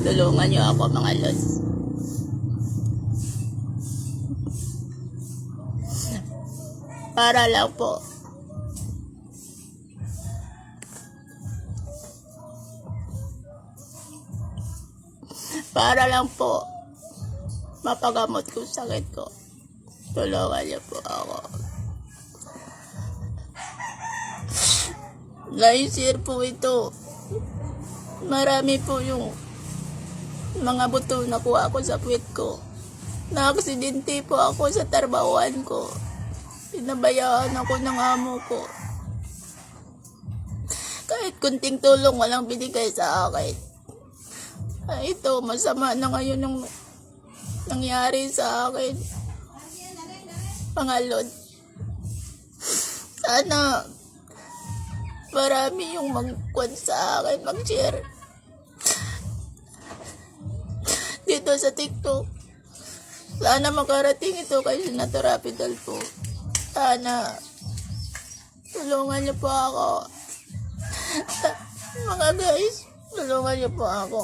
Tulungan niyo ako mga lods. Para lang po. Para lang po mapagamot ko sakit ko. Tulungan niyo po ako. Laser po ito. Marami po yung mga buto na kuha ko sa puwit ko. Na-aksidente po ako sa trabahoan ko. Pinabayaan ako ng amo ko. Kahit kunting tulong walang binigay sa akin. Ay, ito, masama na ngayon ang nangyari sa akin. Pangalod. Sana marami yung mag-kwan sa akin, mag-share. Dito sa TikTok. Sana makarating ito kay Senator Rapidal po. Sana tulungan niyo po ako. Mga guys, tulungan niyo po ako.